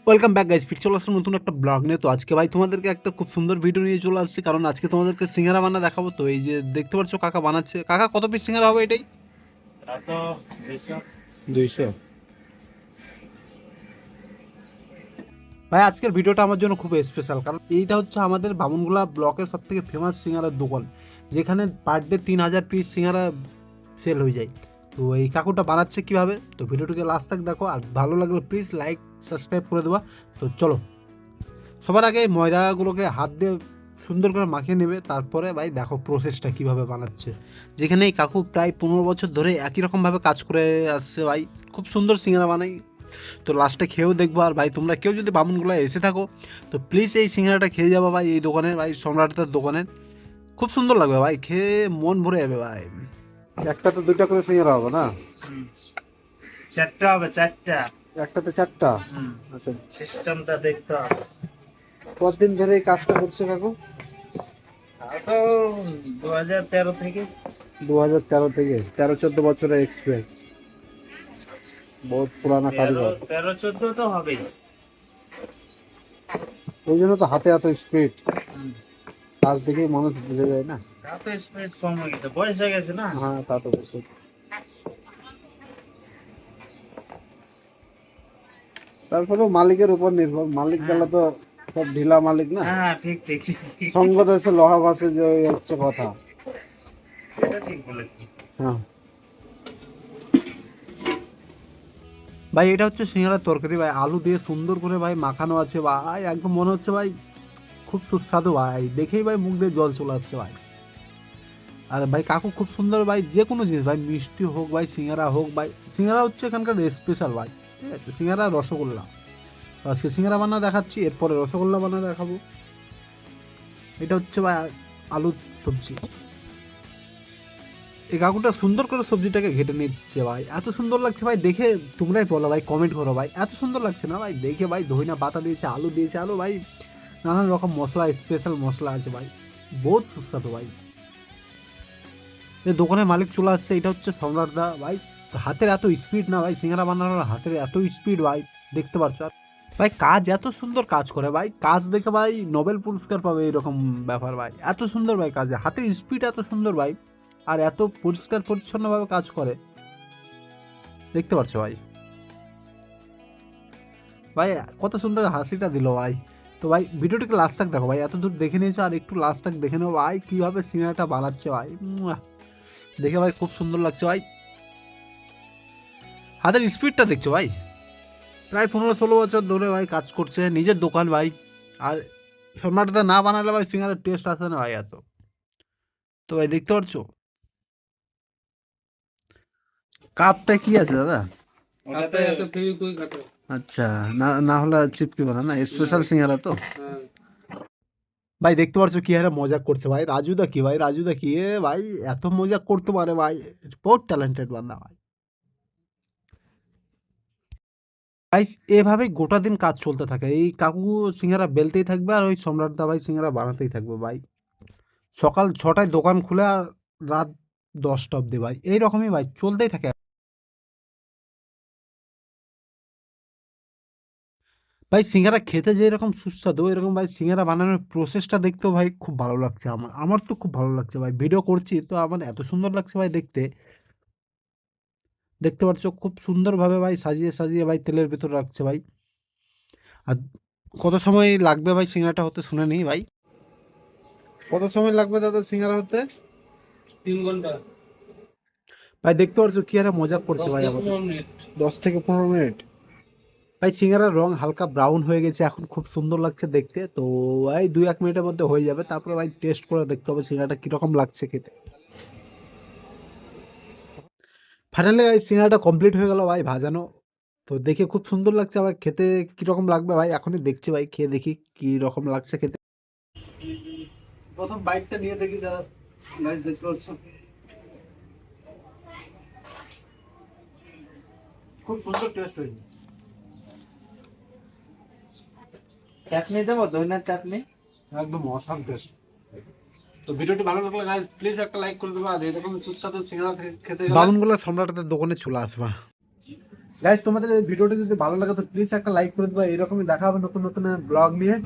Welcome back guys, ফির চলে আসলাম নতুন একটা ব্লগ নিয়ে। তো আজকে ভাই তোমাদেরকে একটা খুব সুন্দর ভিডিও নিয়ে চলে আসছি, কারণ আজকে তোমাদেরকে সিঙ্গারা বানা দেখাবো। তো এই যে দেখতে পাচ্ছ কাকা বানাচ্ছে। কাকা কত পিস সিঙ্গারা হবে এটাই? তা তো 200। 200। ভাই আজকের ভিডিওটা আমার জন্য খুব স্পেশাল, কারণ এইটা হচ্ছে আমাদের বামুনগোলা ব্লকের সব থেকে ফেমাস সিঙ্গারার দোকান, যেখানে পার ডে 3000 পিস সিঙ্গারা সেল হয়ে যায়। তো এই কাকুটা বানাচ্ছে কীভাবে, তো ভিডিওটিকে লাস্ট তক দেখো, আর ভালো লাগলে প্লিজ লাইক সাবস্ক্রাইব করে দেওয়া। তো চলো, সবার আগে ময়দাগুলোকে হাত দিয়ে সুন্দর করে মাখিয়ে নেবে, তারপরে ভাই দেখো প্রসেসটা কিভাবে বানাচ্ছে। যেখানে এই কাকু প্রায় 15 বছর ধরে একই রকমভাবে কাজ করে আসছে ভাই, খুব সুন্দর সিঙ্গারা বানাই। তো লাস্টে খেয়েও দেখবো। আর ভাই তোমরা কেউ যদি বামুনগুলো এসে থাকো, তো প্লিজ এই সিঙ্গারাটা খেয়ে যাবো ভাই, এই দোকানে ভাই, সম্রাটের দোকানের। খুব সুন্দর লাগবে ভাই, খেয়ে মন ভরে যাবে ভাই। একটা তো দুইটা করে সিঙ্গারা হবে না? চারটা হবে, চারটা। একটাতে 4টা? আচ্ছা, সিস্টেমটা দেখতে হবে। কতদিন ধরে এই কাজটা করছে কাকু? তা তো 2013 থেকে। 2013 থেকে? 13-14 বছরের এক্সপিরিয়েন্স, বহুত পুরানা কারিগর। 13-14 তো হবেই। ওই জন্য তো হাতে এত স্পিড, কাজ দেখেই মানুষ বুঝে যায় না। তা তো স্পিড কম হয়ে গেছে, বয়স হয়ে গেছে না। হ্যাঁ, তা তো বুঝতে। তারপরেও মালিকের উপর নির্ভর, মালিক হ্যাঁ গেলে তো সব ঢিলা মালিক না। হ্যাঁ, ঠিক ঠিক ঠিক ঠিক। সঙ্গ দেশে লোহা ভাসে, যে ওই হচ্ছে কথা। এটা ঠিক বলেছি। হ্যাঁ ভাই, এটা হচ্ছে সিঙ্গাড়ার তরকারি ভাই, আলু দিয়ে সুন্দর করে ভাই মাখানো আছে ভাই, একদম মনে হচ্ছে ভাই খুব সুস্বাদু ভাই, দেখেই ভাই মুখ দিয়ে জল চলে আসছে ভাই। আর ভাই কাকু খুব সুন্দর ভাই, যে কোনো জিনিস ভাই, মিষ্টি হোক ভাই, সিঙ্গারা হোক ভাই, সিঙ্গারা হচ্ছে এখানকার স্পেশাল ভাই, ঠিক আছে? সিঙ্গারা, রসগোল্লা। তো আজকে সিঙ্গারা বানা দেখাচ্ছি, এরপরে রসগোল্লা বানা দেখাবো। এটা হচ্ছে ভাই আলুর সবজি। এই কাকুটা সুন্দর করে সবজিটাকে ঘেটে নিচ্ছে ভাই, এত সুন্দর লাগছে ভাই দেখে। তোমরাই বলো ভাই, কমেন্ট করো ভাই, এত সুন্দর লাগছে না ভাই দেখে ভাই? ধইনা পাতা দিয়েছে, আলু দিয়েছে, আলু ভাই নানান রকম মশলা, স্পেশাল মশলা আছে ভাই, বহুত সুস্বাদু ভাই। এই দোকানের মালিক চলে আসছে, এটা হচ্ছে সম্রাটদা ভাই। হাতের এত স্পিড না ভাই, সিঙ্গারা বানানোর হাতের এত স্পিড ভাই, দেখতে পাচ্ছ। আর ভাই কাজ এত সুন্দর কাজ করে ভাই, কাজ দেখে ভাই নোবেল পুরস্কার পাবে এরকম ব্যাপার ভাই, এত সুন্দর ভাই কাজে, হাতের স্পিড এত সুন্দর ভাই, আর এত পরিষ্কার পরিচ্ছন্নভাবে কাজ করে, দেখতে পাচ্ছ ভাই। ভাই কত সুন্দর হাসিটা দিল ভাই। তো ভাই ভিডিওটিকে লাস্ট তক দেখো ভাই, এত দূর দেখে নিয়েছো, আর একটু লাস্ট তক দেখে নেবো ভাই কীভাবে সিঙ্গারাটা বানাচ্ছে ভাই। দেখে ভাই খুব সুন্দর লাগছে ভাই, হাতের স্পিডটা দেখছো ভাই। প্রায় 15-16 বছর ধরে ভাই কাজ করছে, নিজের দোকান ভাই। আর সম্রাটদা না বানালে ভাই সিঙ্গারের টেস্ট আসে না ভাই এত। তো ভাই দেখতে পাচ্ছ কাপটা কি আছে দাদা? ওটাতে আছে ফেভিকুইক আছে। আচ্ছা, না না হলে চিপকিবে না, না স্পেশাল সিঙ্গারা তো। ভাই দেখতে পাচ্ছ কি হারে মজা করছে ভাই রাজুদা, কি ভাই রাজুদা কি এ ভাই, এত মজা করতে পারে ভাই, বহুত ট্যালেন্টেড বান্দা ভাই। ভাই এভাবেই গোটা দিন কাজ চলতে থাকে, এই কাকু সিঙ্গারা বেলতেই থাকবে, আর ওই সম্রাটদা ভাই সিঙ্গারা বানাতেই থাকবে ভাই। সকাল 6টায় দোকান খুলে আর রাত 10টা অব্দি ভাই, এইরকমই ভাই চলতেই থাকে। ভাই সিঙ্গারা খেতে যেরকম সুস্বাদু, এরকম ভাই সিঙ্গারা বানানোর প্রসেসটা দেখতেও ভাই খুব ভালো লাগছে আমার, আমার তো খুব ভালো লাগছে ভাই, ভিডিও করছি তো আমার এত সুন্দর লাগছে ভাই দেখতে। দেখতে পাচ্ছ খুব সুন্দরভাবে ভাই সাজিয়ে সাজিয়ে ভাই তেলের ভিতর রাখছে ভাই। আর কত সময় লাগবে ভাই সিঙ্গারাটা হতে শুনে নিই ভাই। কত সময় লাগবে দাদা সিঙ্গারা হতে? 3 ঘন্টা। ভাই দেখতে পাচ্ছ কি আরে মজা করছে ভাই আমাদের। 10 থেকে 15 মিনিট। 10 থেকে 15 মিনিট। ভাই সিঙ্গারার রং হালকা ব্রাউন হয়ে গেছে, এখন খুব সুন্দর লাগছে দেখতে। তো এই 2-1 মিনিটের মধ্যে হয়ে যাবে, তারপরে ভাই টেস্ট করে দেখতে হবে সিঙ্গারাটা কিরকম লাগছে খেতে। ফাইনালি ভাই সিঙ্গারাটা কমপ্লিট হয়ে গেল ভাই ভাজানো। তো দেখে খুব সুন্দর লাগছে, আবার খেতে কিরকম লাগবে ভাই এখনই দেখছি ভাই, খেয়ে দেখি কি রকম লাগছে খেতে। প্রথম বাইটটা নিয়ে দেখি দাদা, গাইস দেখতে পাচ্ছ খুব সুন্দর টেস্ট হয়েছে। চাটনি দেবো, ধনিয়ার চাটনি। একদম অসাম টেস্ট। তো ভিডিওটি ভালো লাগলে গাইস প্লিজ একটা লাইক করে দেবা, আর এরকম সুস্বাদু সিঙ্গারা খেতে গেলে বামুনগোলা সম্রাটের দোকানে চলে আসবা। গাইস তোমাদের এই ভিডিওটি যদি ভালো লাগে তো প্লিজ একটা লাইক করে দেবা। এরকমই দেখা হবে নতুন নতুন ব্লগ নিয়ে।